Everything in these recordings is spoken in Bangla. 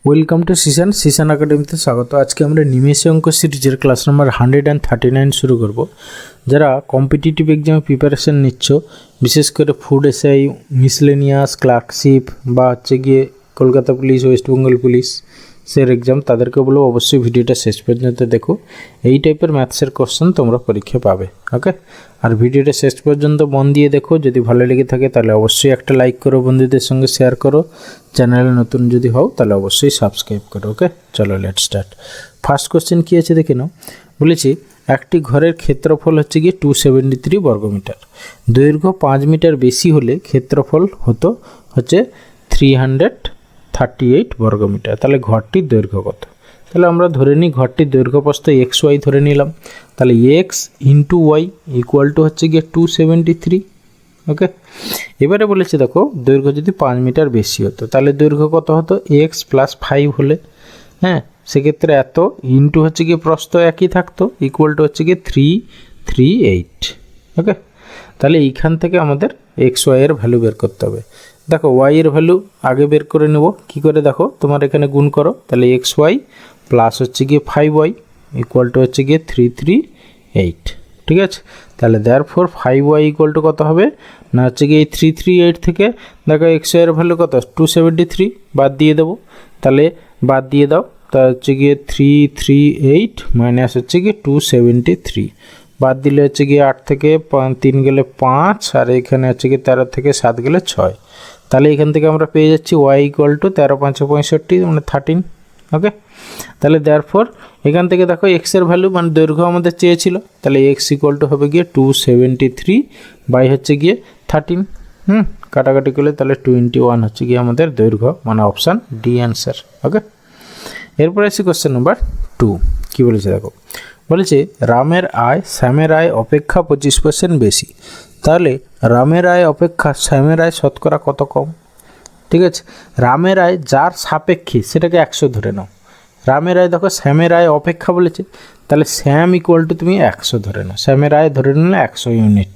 ওয়েলকাম টু সিসান একাডেমিতে স্বাগত। আজকে আমরা নিমেষে অঙ্ক সিরিজের ক্লাস নাম্বার 139 শুরু করব। যারা কম্পিটিটিভ এক্সামে প্রিপারেশন নিচ্ছ, বিশেষ করে ফুড এসআই, মিসলেনিয়াস, ক্লার্কশিপ বা হচ্ছে গিয়ে Kolkata police, West Bengal police সের এক্সাম, তাদেরকে বলবো অবশ্যই ভিডিওটা শেষ পর্যন্ত দেখো। এই টাইপের ম্যাথসের কোশ্চেন তোমরা পরীক্ষা পাবে, ওকে। আর ভিডিওটা শেষ পর্যন্ত মন দিয়ে দেখো। যদি ভালো লেগে থাকে তাহলে অবশ্যই একটা লাইক করো, বন্ধুদের সঙ্গে শেয়ার করো। চ্যানেলে নতুন যদি হও তাহলে অবশ্যই সাবস্ক্রাইব করো, ওকে। চলো লেটস স্টার্ট। ফার্স্ট কোশ্চেন কী আছে দেখে নাও। বলেছি একটি ঘরের ক্ষেত্রফল হচ্ছে গিয়ে 273 বর্গমিটার। দৈর্ঘ্য 5 মিটার বেশি হলে ক্ষেত্রফল হচ্ছে 338 বর্গমিটার। তাহলে ঘরটির দৈর্ঘ্য কত? তাহলে আমরা ধরে নিই ঘরটির দৈর্ঘ্যপ্রস্থ এক্স ওয়াই ধরে নিলাম। তাহলে X into Y equal to হচ্ছে গিয়ে 273, ওকে। এবারে বলেছে দেখো দৈর্ঘ্য যদি 5 মিটার বেশি হতো তাহলে দৈর্ঘ্য কত হতো? এক্স প্লাস 5 হলে, হ্যাঁ, সেক্ষেত্রে এত ইন্টু হচ্ছে গিয়ে প্রস্থ একই থাকতো, ইকুয়াল টু হচ্ছে গিয়ে 338, ওকে। তাহলে এইখান থেকে আমাদের এক্স ওয়াই এর ভ্যালু বের করতে হবে। দেখো ওয়াই এর ভ্যালু আগে বের করে নেব। কি করে দেখো, তোমার এখানে গুণ করো। তাহলে এক্স ওয়াই প্লাস হচ্ছে গিয়ে 5y ইকুয়াল টু হচ্ছে গিয়ে 338, ঠিক আছে। তাহলে দেয়ারফর 5y ইকুয়াল টু কত হবে না, হচ্ছে গিয়ে এই 338 থেকে দেখো এক্স ওয়াই এর ভ্যালু কত 273, বাদ দিয়ে দেবো। তাহলে বাদ দিয়ে দাও, তা হচ্ছে গিয়ে 338 মাইনাস হচ্ছে গিয়ে 273, বাদ দিলে হচ্ছে গিয়ে 8 থেকে 3 গেলে 5, আর এখানে হচ্ছে গিয়ে 13 থেকে 7 গেলে 6। তাহলে এখান থেকে আমরা পেয়ে যাচ্ছি ওয়াই ইকুয়াল টু 13 5 65 মানে 13, ওকে। তাহলে দেয়ারফর এখান থেকে দেখো এক্সের ভ্যালু মানে দৈর্ঘ্য আমাদের চেয়েছিল, তাহলে এক্স ইকুয়াল টু হবে গিয়ে 273 বাই হচ্ছে গিয়ে 13, কাটাকাটি করলে তাহলে 21 হচ্ছে গিয়ে আমাদের দৈর্ঘ্য, মানে অপশান ডি অ্যান্সার, ওকে। এরপরে আসি কোশ্চেন নাম্বার 2। কী বলেছে দেখো, বলেছে রামের আয় শ্যামের আয় অপেক্ষা 25% বেশি। তাহলে রামের আয় অপেক্ষা শ্যামের আয় শতকরা কত কম? ঠিক আছে, রামের আয় যার সাপেক্ষে সেটাকে 100 ধরে নাও। রামের আয় দেখো শ্যামের আয় অপেক্ষা বলেছে, তাহলে শ্যাম ইকুয়াল টু তুমি 100 ধরে নাও। শ্যামের আয় ধরে নিলে 100 ইউনিট,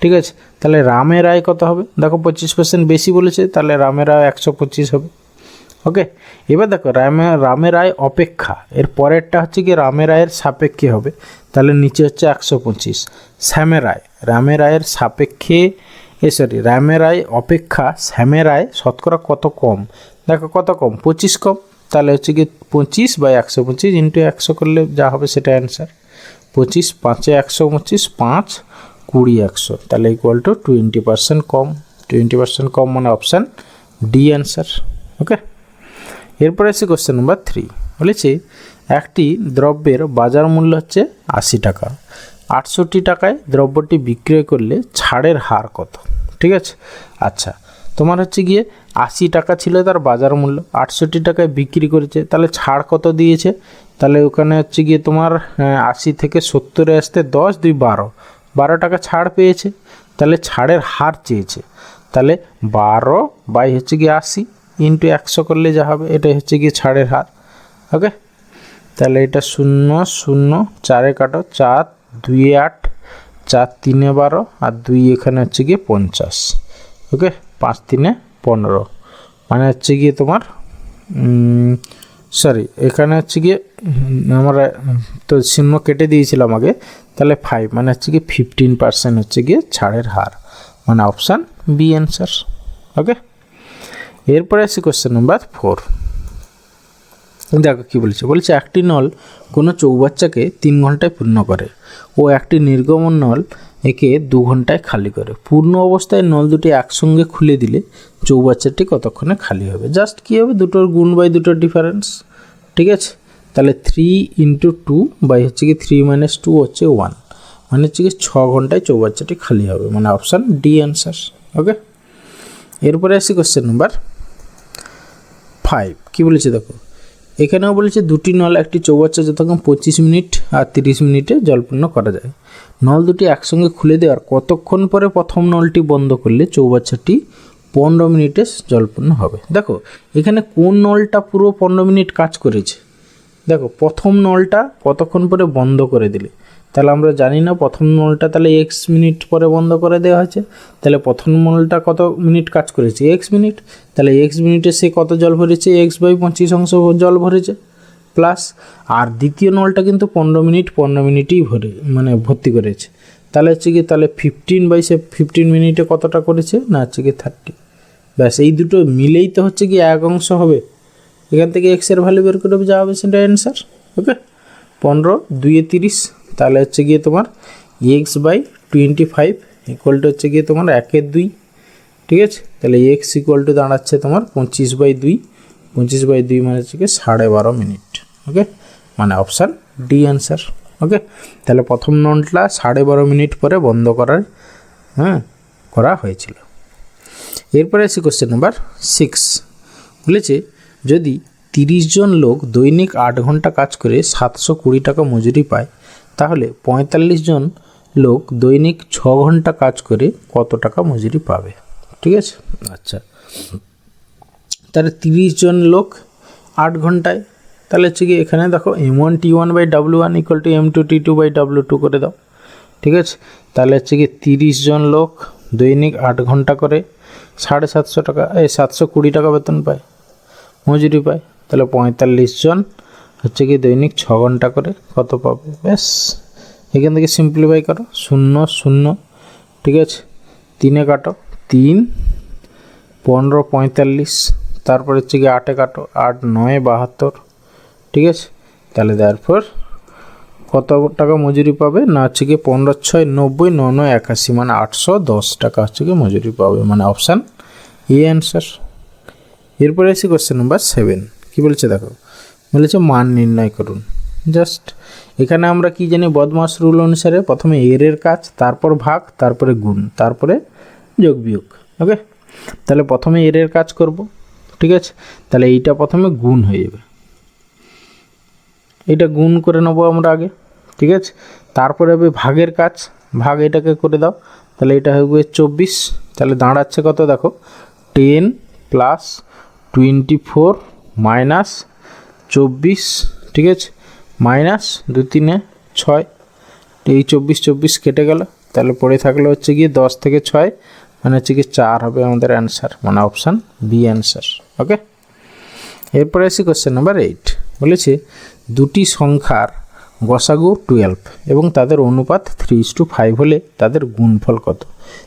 ঠিক আছে। তাহলে রামের আয় কত হবে? দেখো 25% বেশি বলেছে, তাহলে রামের আয় 125 হবে, ওকে। এবার দেখো রামের আয় অপেক্ষা, এর পরেরটা হচ্ছে কি রামের আয়ের সাপেক্ষে হবে, তাহলে নিচে হচ্ছে 125। শ্যামের আয় রামের আয়ের সাপেক্ষে রামের আয় অপেক্ষা শ্যামের আয় শতকরা কত কম? দেখো কত কম, 25 কম। তাহলে হচ্ছে কি 25 বাই 125 ইন্টু 100 করলে যা হবে সেটা অ্যান্সার। 25 5 125, 5 20 100, তাহলে ইকুয়াল টু 20% কম। 20% কম মানে অপশান ডি অ্যান্সার, ওকে। এরপরে আছে কোশ্চেন নাম্বার 3। বলেছে একটি দ্রব্যের বাজার মূল্য হচ্ছে 80 টাকা। 68 টাকায় দ্রব্যটি বিক্রয় করলে ছাড়ের হার কত? ঠিক আছে, আচ্ছা, তোমার হচ্ছে গিয়ে 80 টাকা ছিল তার বাজার মূল্য, 68 টাকায় বিক্রি করেছে, তাহলে ছাড় কত দিয়েছে? তাহলে ওখানে হচ্ছে গিয়ে তোমার 80 থেকে 70-এ আসতে 10 2 12 টাকা ছাড় পেয়েছে, তাহলে ছাড়ের হার চেয়েছে। তাহলে 12 বাই হচ্ছে গিয়ে 80 ইন্টু 100 করলে যা হবে এটাই হচ্ছে গিয়ে ছাড়ের হার, ওকে। তাহলে এটা 0 0 4-এ কাটো, 4 2 8, 4 3 12, আর 2 এখানে হচ্ছে গিয়ে 50, ওকে। 5 3 15 মানে হচ্ছে গিয়ে তোমার এখানে হচ্ছে গিয়ে আমরা তো 0 কেটে দিয়েছিলাম আগে, তাহলে 5 মানে হচ্ছে গিয়ে 15% হচ্ছে গিয়ে ছাড়ের হার, মানে অপশান বি অ্যান্সার, ওকে। এরপরে আসি কোশ্চেন নাম্বার 4। দেখো কী বলেছে একটি নল কোনো চৌবাচ্চাকে 3 ঘন্টায় পূর্ণ করে ও একটি নির্গমন নল একে 2 ঘন্টায় খালি করে। পূর্ণ অবস্থায় নল দুটি একসঙ্গে খুলে দিলে চৌবাচ্চাটি কতক্ষণে খালি হবে? জাস্ট কী হবে, দুটোর গুণ বাই দুটোর ডিফারেন্স, ঠিক আছে। তাহলে 3 ইন্টু 2 বাই হচ্ছে কি 3 মাইনাস 2 হচ্ছে 1, মানে হচ্ছে কি 6 ঘন্টায় চৌবাচ্চাটি খালি হবে, মানে অপশান ডি অ্যান্সার, ওকে। এরপরে আসি কোশ্চেন নাম্বার 5। কী বলেছে দেখো, এখানেও বলেছে দুটি নল একটি চৌবাচ্চা যতক্ষণ 25 মিনিট আর 30 মিনিটে জলপূর্ণ করা যায়। নল দুটি একসঙ্গে খুলে দেওয়ার কতক্ষণ পরে প্রথম নলটি বন্ধ করলে চৌবাচ্চাটি 15 মিনিটে জলপূর্ণ হবে? দেখো এখানে কোন নলটা পুরো 15 মিনিট কাজ করেছে, দেখো প্রথম নলটা কতক্ষণ পরে বন্ধ করে দিলে, তাহলে আমরা জানি না প্রথম নলটা তাহলে এক্স মিনিট পরে বন্ধ করে দেওয়া হয়েছে, তাহলে প্রথম নলটা কত মিনিট কাজ করেছে এক্স মিনিট, তাহলে এক্স মিনিটে সে কত জল ভরেছে এক্স বাই 25 অংশ জল ভরেছে প্লাস, আর দ্বিতীয় নলটা কিন্তু 15 মিনিটই ভর্তি করেছে, তাহলে হচ্ছে কি তাহলে 15 বাই সে 15 মিনিটে কতটা করেছে না হচ্ছে কি 30, ব্যাস এই দুটো মিলেই তো হচ্ছে কি এক অংশ হবে, এখান থেকে এক্সের ভ্যালু বের করে যা হবে সেটা অ্যান্সার। ওকে 15 2 30, তাহলে হচ্ছে গিয়ে তোমার এক্স বাই 25 ইকুয়াল টু হচ্ছে গিয়ে তোমার 1/2, ঠিক আছে, তাহলে এক্স ইকুয়াল টু দাঁড়াচ্ছে তোমার 25/2, 25/2 মানে হচ্ছে কি 12.5 মিনিট। ওকে মানে অপশান ডি অ্যান্সার। ওকে তাহলে প্রথম নলটা 12.5 মিনিট পরে বন্ধ করা হয়েছিল। এরপরে আসি কোশ্চেন নাম্বার 6, বলেছে যদি 30 জন লোক দৈনিক 8 ঘন্টা কাজ করে 720 টাকা মজুরি পায়, তাহলে 45 জন লোক দৈনিক 6 ঘন্টা কাজ করে কত টাকা মজুরি পাবে? ঠিক আছে, আচ্ছা তাহলে 30 জন লোক 8 ঘন্টায়, তাহলে হচ্ছে কি এখানে দেখো M1 T1 by W1 equal to M2 T2 by W2 করে দাও। ঠিক আছে, তাহলে হচ্ছে কি 30 জন লোক দৈনিক 8 ঘন্টা করে 750 টাকা 720 টাকা বেতন পায় মজুরি পায়, তাহলে 45 জন হচ্ছে কি দৈনিক 6 ঘন্টা করে কত পাবে? ব্যাস এখান থেকে সিম্পলিফাই করো, 0 0, ঠিক আছে 3 কাটো 3 15 45, তারপরে হচ্ছে কি 8 কাটো 8 9 72, ঠিক আছে, তাহলে তারপর কত টাকা মজুরি পাবে না হচ্ছে কি 15 6 90 9 9 81 মানে 810 টাকা হচ্ছে কি মজুরি পাবে, মানে অপশান এ অ্যান্সার। এরপরে আসি কোশ্চেন নাম্বার 7, কী বলছে দেখো, বলেছে মান নির্ণয় করুন। জাস্ট এখানে আমরা কি জানি বদমাস রুল অনুসারে প্রথমে এর কাজ, তারপর ভাগ, তারপরে গুণ, তারপরে যোগ বিয়োগ। ওকে তাহলে প্রথমে এর কাজ করব, ঠিক আছে, তাহলে এইটা প্রথমে গুণ হয়ে যাবে, এটা গুণ করে নেবো আমরা আগে, ঠিক আছে, তারপরে হবে ভাগের কাজ, ভাগ এটাকে করে দাও, তাহলে এটা হবে 24, তাহলে দাঁড়াচ্ছে কত দেখো 10 প্লাস 24 মাইনাস 24, ঠিক আছে, মাইনাস 2 3 6, এই 24 কেটে গেল, তাহলে পড়ে থাকলে হচ্ছে গিয়ে 10 থেকে 6 মানে হচ্ছে কি 4 হবে আমাদের অ্যান্সার, মানে অপশান বি অ্যান্সার। ওকে এরপরে আসি কোশ্চেন নাম্বার 8, বলেছে দুটি সংখ্যার গসাগু 12 এবং তাদের অনুপাত 3:5 হলে তাদের গুণফল কত?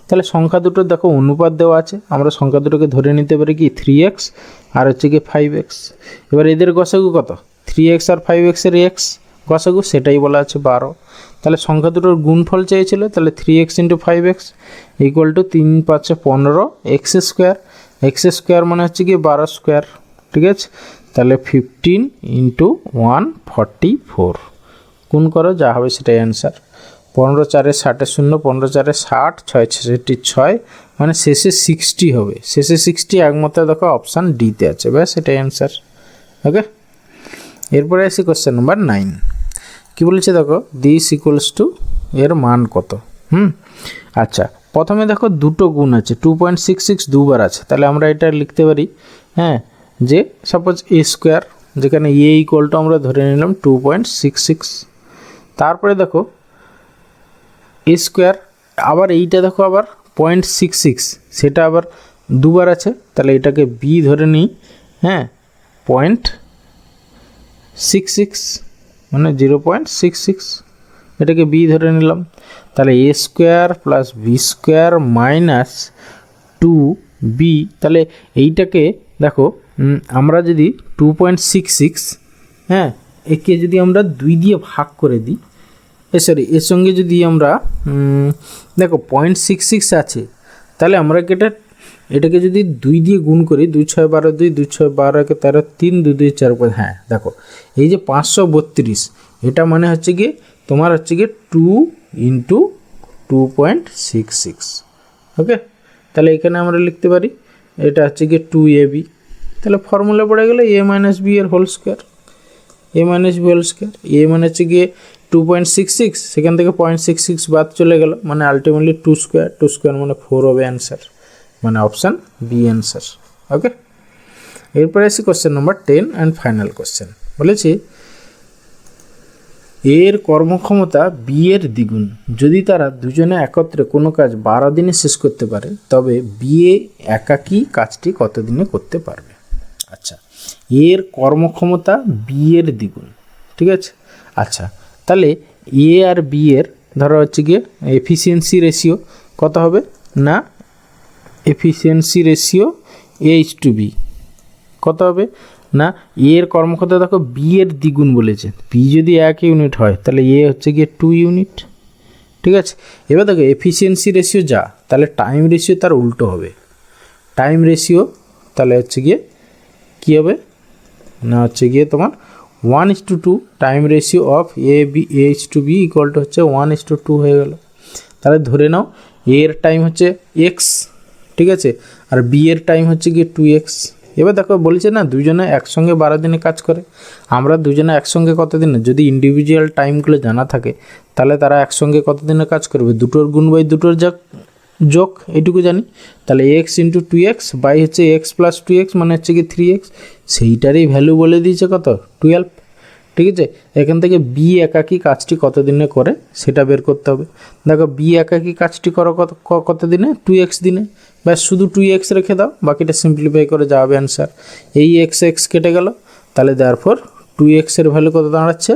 তাহলে সংখ্যা দুটো দেখো অনুপাত দেওয়া আছে, আমরা সংখ্যা দুটোকে ধরে নিতে পারি কি 3x আর হচ্ছে কি 5x, এবার এদের গসাগু কত? 3x আর 5x এর x গসাগু সেটাই বলা আছে 12, তাহলে সংখ্যা দুটোর গুণফল চেয়েছিল, তাহলে 3x × 5x equal to 3 5 15 x square, x square মানে হচ্ছে কি 12 স্কোয়ার, ঠিক আছে, তাহলে 15 × 1 44, গুণ করো যা হবে সেটাই অ্যান্সার। 15 4 60 0, 15 4 60, 6 66 6 মানে শেষে 60 হবে, শেষে 60 একমতে দেখো অপশান ডিতে আছে, ব্যাস এটাই অ্যান্সার। ওকে এরপরে আসি কোশ্চেন নাম্বার 9, কী বলেছে দেখো দিস ইকুয়ালস টু এর মান কত? আচ্ছা প্রথমে দেখো দুটো গুণ আছে, 2.66 দুবার আছে, তাহলে আমরা এটা লিখতে পারি যে সাপোজ এ স্কোয়ার, যেখানে এ ইকুয়াল টু আমরা ধরে নিলাম 2.66, তারপরে দেখো এ স্কোয়ার, আবার এইটা দেখো আবার 0.66 সেটা আবার দুবার আছে, তাহলে এটাকে বি ধরে নিই, 0.66 মানে 0.66, এটাকে বি ধরে নিলাম, তাহলে a square plus b square minus 2b, তাহলে এইটাকে দেখো আমরা যদি 2.66 একে যদি আমরা 2 দিয়ে ভাগ করে দিই, এর সঙ্গে যদি আমরা দেখো 0.66 আছে, তাহলে আমরা এটাকে যদি 2 দিয়ে গুণ করি, 2 6 12 2, 2 6 12 1 13 3, 2 2 4 5, দেখো এই যে 532, এটা মানে হচ্ছে গিয়ে তোমার হচ্ছে গিয়ে 2 × 2.66। ওকে তাহলে এখানে আমরা লিখতে পারি এটা হচ্ছে গিয়ে 2ab, তাহলে ফর্মুলা পড়ে গেলে a - b এর whole square, a - b whole square, a মানে হচ্ছে গিয়ে 2.66, সেখান থেকে 0.66 বাদ চলে গেল, মানে আলটিমেটলি 2 স্কোয়ার মানে 4 হবে অ্যান্সার, মানে অপশান বি অ্যান্সার। ওকে এরপরে আসি question number 10 and final question, বলেছি এর কর্মক্ষমতা বি এর দ্বিগুণ। যদি তারা দুজনে একত্রে কোনো কাজ 12 দিনে শেষ করতে পারে তবে বি এ একাকী কাজটি কত দিনে করতে পারবে। আচ্ছা, এর কর্মক্ষমতা বি এর দ্বিগুণ, ঠিক আছে। আচ্ছা, তাহলে এ আর বি এর ধরো হচ্ছে গিয়ে এফিসিয়েন্সি রেশিও কত হবে না, এফিসিয়েন্সি রেশিও H/B কত হবে না, এর কর্মক্ষমতা দেখো বি এর দ্বিগুণ বলেছে, বি যদি 1 ইউনিট হয় তাহলে এ হচ্ছে গিয়ে 2 ইউনিট, ঠিক আছে। এবার দেখো এফিসিয়েন্সি রেশিও যা, তাহলে টাইম রেশিও তার উল্টো হবে। টাইম রেশিও তাহলে হচ্ছে গিয়ে কী হবে না, হচ্ছে গিয়ে তোমার 1:2 time ratio of H/B equal to হচ্ছে 1:2 হয়ে গেল। তাহলে ধরে নাও এর টাইম হচ্ছে এক্স, ঠিক আছে, আর বি এর টাইম হচ্ছে গিয়ে 2x। এবার দেখো বলেছে না দুজনে একসঙ্গে 12 দিনে কাজ করে, আমরা দুজনে একসঙ্গে কত দিনে, যদি ইন্ডিভিজুয়াল টাইমগুলো জানা থাকে তাহলে তারা একসঙ্গে কত দিনে কাজ করবে, দুটোর গুণ বাই দুটোর যোগ এইটুকু জানি। তাহলে x × 2x বাই হচ্ছে x + 2x মানে হচ্ছে কি 3x, সেইটারই ভ্যালু বলে দিয়েছে কত 12, ঠিক আছে। এখান থেকে বি একাকী কাজটি কত দিনে করে সেটা বের করতে হবে। দেখো বি একাকী কাজটি করো কত দিনে, 2x দিনে, ব্যাস শুধু 2x রেখে দাও, বাকিটা সিম্পলিফাই করে যাবে অ্যান্সার। এই x কেটে গেল, তাহলে দেয়ারফর 2x এর ভ্যালু কত দাঁড়াচ্ছে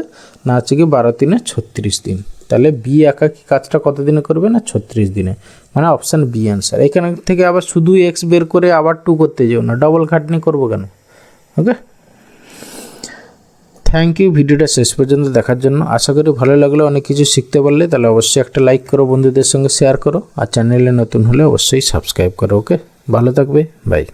না, হচ্ছে কি 12 × 3 = 36 দিন। তাহলে বি একাকী কাজটা কত দিনে করবে না, 36 দিনে, মানে অপশান বি অ্যান্সার। এখান থেকে আবার শুধু x বের করে আবার 2 করতে যেও না, ডবল খাটনি করবো কেন। ওকে, থ্যাংক ইউ ভিডিওটা শেষ পর্যন্ত দেখার জন্য। আশা করি ভালো লাগলে, অনেক কিছু শিখতে পারলে, তাহলে অবশ্যই একটা লাইক করো, বন্ধুদের সঙ্গে শেয়ার করো, আর চ্যানেলে নতুন হলে অবশ্যই সাবস্ক্রাইব করো। ওকে, ভালো থাকবে, বাই।